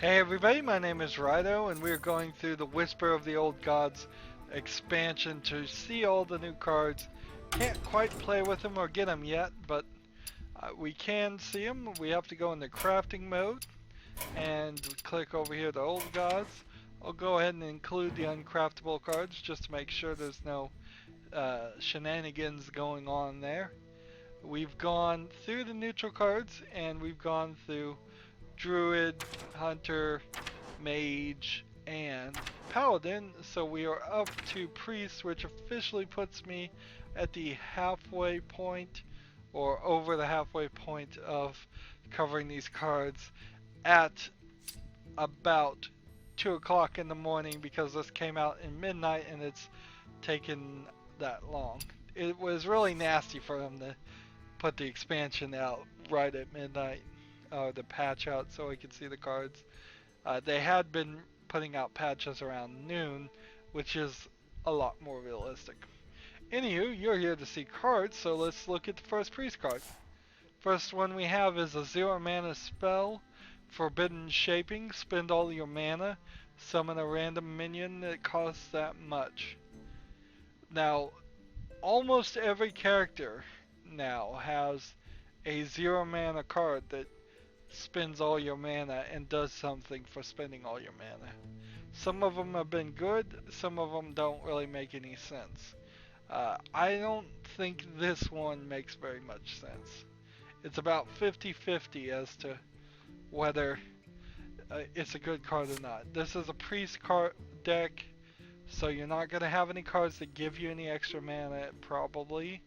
Hey everybody, my name is Rydo, and we're going through the Whisper of the Old Gods expansion to see all the new cards. Can't quite play with them or get them yet, but we can see them. We have to go into crafting mode and click over here to Old Gods. I'll go ahead and include the uncraftable cards just to make sure there's no shenanigans going on there. We've gone through the neutral cards and we've gone through Druid, Hunter, Mage, and Paladin, so we are up to Priest, which officially puts me at the halfway point, or over the halfway point of covering these cards at about 2 o'clock in the morning because this came out in midnight and it's taken that long. It was really nasty for them to put the expansion out right at midnight, the patch out so I could see the cards. They had been putting out patches around noon, which is a lot more realistic. Anywho, you're here to see cards, so let's look at the first priest card. First one we have is a 0 mana spell, Forbidden Shaping. Spend all your mana, summon a random minion that costs that much. Now, almost every character now has a 0 mana card that spends all your mana and does something for spending all your mana. Some of them have been good, some of them don't really make any sense. I don't think this one makes very much sense. It's about 50-50 as to whether it's a good card or not. This is a priest card deck, so you're not going to have any cards that give you any extra mana probably,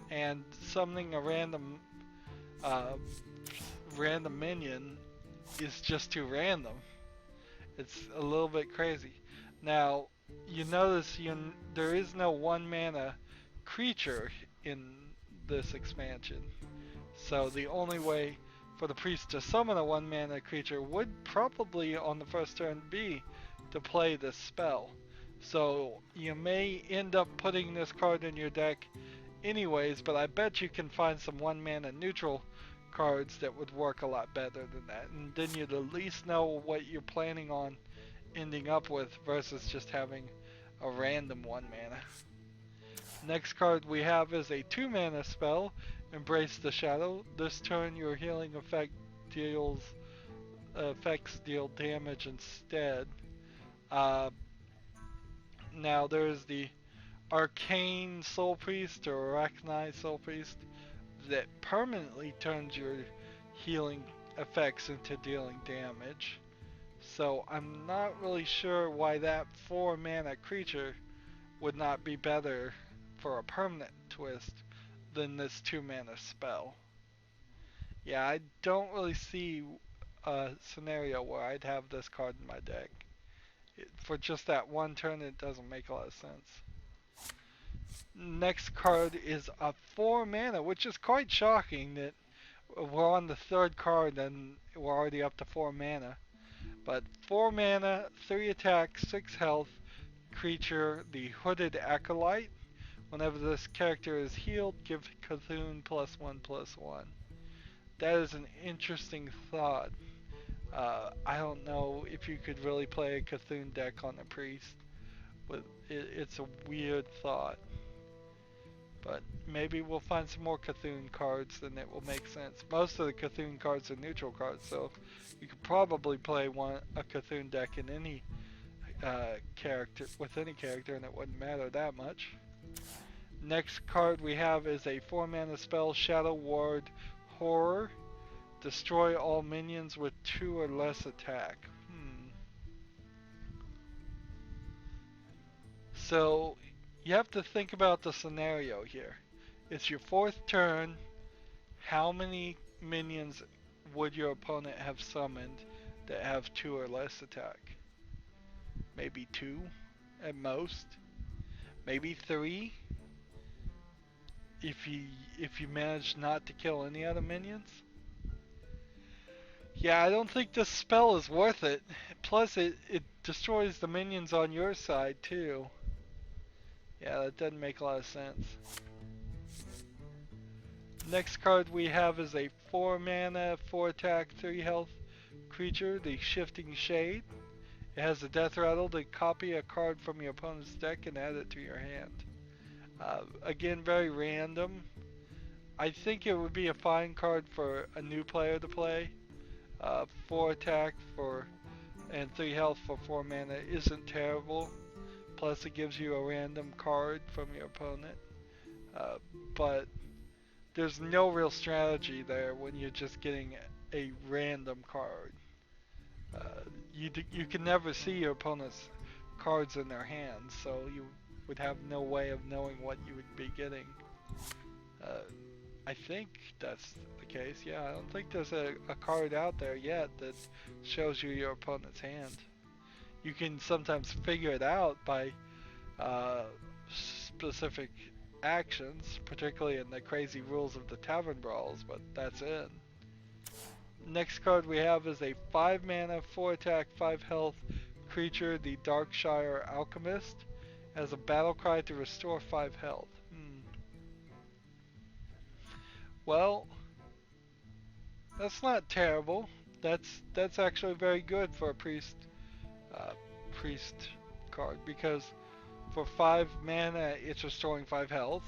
and summoning a random minion is just too random. It's a little bit crazy. Now, you notice there is no 1 mana creature in this expansion. So the only way for the priest to summon a 1 mana creature would probably on the first turn be to play this spell. So you may end up putting this card in your deck anyways, but I bet you can find some 1 mana neutral cards that would work a lot better than that, and then you'd at least know what you're planning on ending up with versus just having a random 1 mana. Next card we have is a 2 mana spell, Embrace the Shadow. This turn your healing effects deal damage instead. Now there's the Arcane Soul Priest or Arachnite Soul Priest that permanently turns your healing effects into dealing damage. So I'm not really sure why that 4 mana creature would not be better for a permanent twist than this 2 mana spell. Yeah, I don't really see a scenario where I'd have this card in my deck. For just that one turn, it doesn't make a lot of sense. Next card is a 4 mana, which is quite shocking that we're on the 3rd card and we're already up to 4 mana. But 4 mana, 3 attack, 6 health, creature, the Hooded Acolyte. Whenever this character is healed, give Cthulhu +1/+1. That is an interesting thought. I don't know if you could really play a Cthulhu deck on a priest, but it's a weird thought. But maybe we'll find some more Cthulhu cards and it will make sense. Most of the Cthulhu cards are neutral cards, so you could probably play a Cthulhu deck in any character and it wouldn't matter that much. Next card we have is a 4 mana spell, Shadow Ward Horror. Destroy all minions with 2 or less attack. So you have to think about the scenario here. It's your 4th turn. How many minions would your opponent have summoned that have 2 or less attack? Maybe 2 at most. Maybe 3 if you manage not to kill any other minions. Yeah, I don't think this spell is worth it. Plus it destroys the minions on your side too. Yeah, that doesn't make a lot of sense. Next card we have is a 4 mana, 4 attack, 3 health creature, the Shifting Shade. It has the death rattle to copy a card from your opponent's deck and add it to your hand. Again, very random. I think it would be a fine card for a new player to play. 4 attack for and 3 health for 4 mana isn't terrible. Plus it gives you a random card from your opponent. Uh, but there's no real strategy there when you're just getting a random card. You can never see your opponent's cards in their hands, so you would have no way of knowing what you would be getting. I think that's the case. Yeah, I don't think there's a card out there yet that shows you your opponent's hand. You can sometimes figure it out by specific actions, particularly in the crazy rules of the Tavern Brawls, but that's it. Next card we have is a 5 mana, 4 attack, 5 health creature, the Darkshire Alchemist. Has a battle cry to restore 5 health. Well, that's not terrible. That's actually very good for a priest card, because for 5 mana it's restoring 5 health,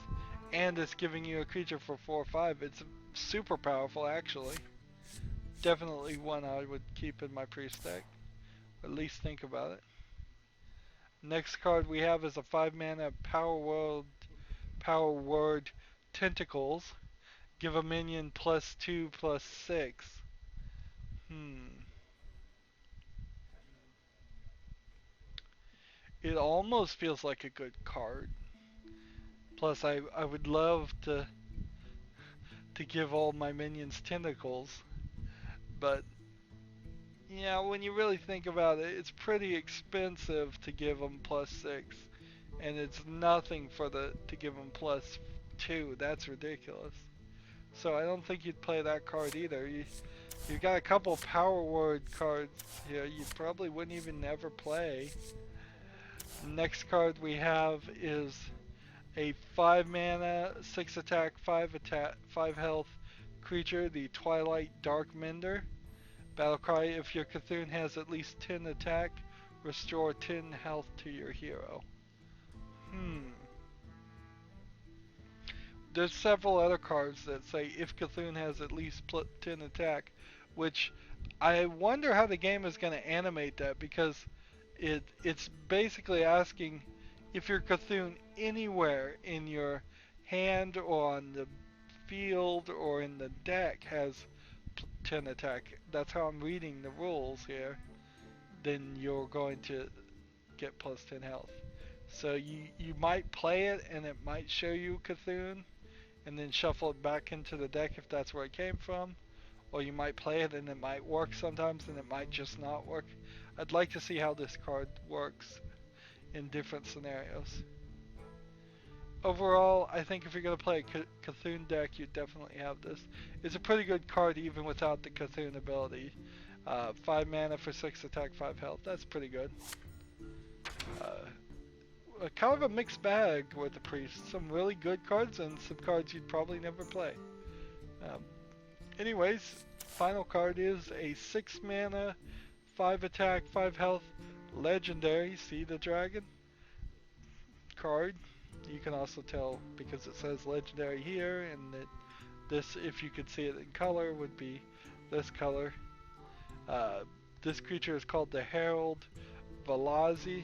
and it's giving you a creature for 4/5. It's super powerful actually. Definitely one I would keep in my priest deck. At least think about it. Next card we have is a 5 mana power word Tentacles. Give a minion +2/+6. It almost feels like a good card. Plus I would love to give all my minions tentacles. But yeah, when you really think about it, it's pretty expensive to give them +6. And it's nothing to give them +2. That's ridiculous. So I don't think you'd play that card either. You've got a couple power word cards here you probably wouldn't even ever play. Next card we have is a 5 mana, 6 attack, 5 health creature, the Twilight Dark Mender. Battlecry, if your Cthulhu has at least 10 attack, restore 10 health to your hero. There's several other cards that say if Cthulhu has at least 10 attack, which I wonder how the game is going to animate that, because it's basically asking if your Cthulhu anywhere in your hand or on the field or in the deck has 10 attack. That's how I'm reading the rules here. Then you're going to get +10 health. So you might play it and it might show you Cthulhu and then shuffle it back into the deck if that's where it came from. Or you might play it and it might work sometimes and it might just not work. I'd like to see how this card works in different scenarios. Overall, I think if you're going to play a Cthulhu deck, you definitely have this. It's a pretty good card even without the Cthulhu ability. 5 mana for 6 attack, 5 health. That's pretty good. Kind of a mixed bag with the priest. Some really good cards and some cards you'd probably never play. Anyways, final card is a 6 mana, 5 attack, 5 health, legendary Sea the Dragon card. You can also tell because it says legendary here, and that this, if you could see it in color, would be this color. This creature is called the Herald Velage.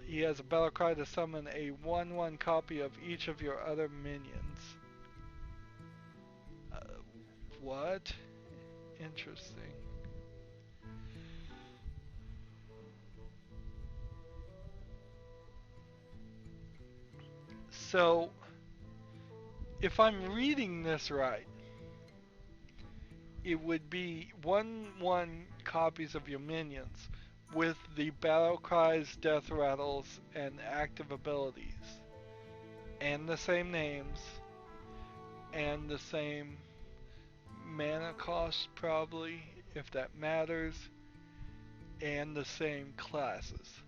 He has a battle cry to summon a 1/1 copy of each of your other minions. What? Interesting. So, if I'm reading this right, it would be 1/1 copies of your minions with the battle cries, death rattles, and active abilities, and the same names, and the same mana cost probably, if that matters, and the same classes.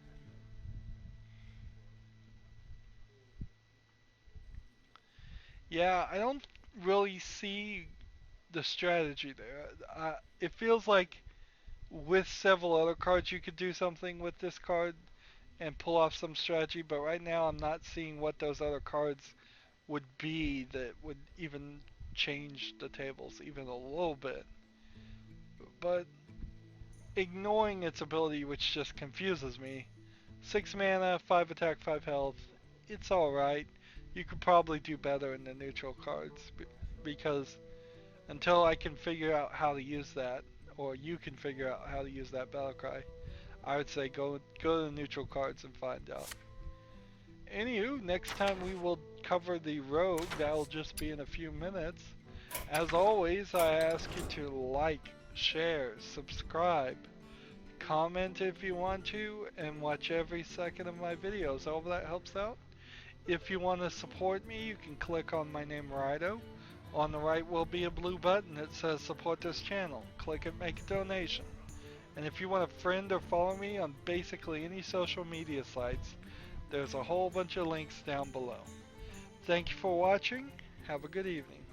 Yeah, I don't really see the strategy there. It feels like with several other cards you could do something with this card and pull off some strategy, but right now I'm not seeing what those other cards would be that would even change the tables even a little bit. But ignoring its ability, which just confuses me, 6 mana, 5 attack, 5 health, it's alright. You could probably do better in the neutral cards because until I can figure out how to use that, or you can figure out how to use that battle cry, I would say go to the neutral cards and find out. Anywho, next time we will cover the rogue. That'll just be in a few minutes. As always, I ask you to like, share, subscribe, comment if you want to, and watch every second of my videos. All that helps out. If you want to support me, you can click on my name, Rydo. On the right will be a blue button that says support this channel. Click it, make a donation. And if you want to friend or follow me on basically any social media sites, there's a whole bunch of links down below. Thank you for watching. Have a good evening.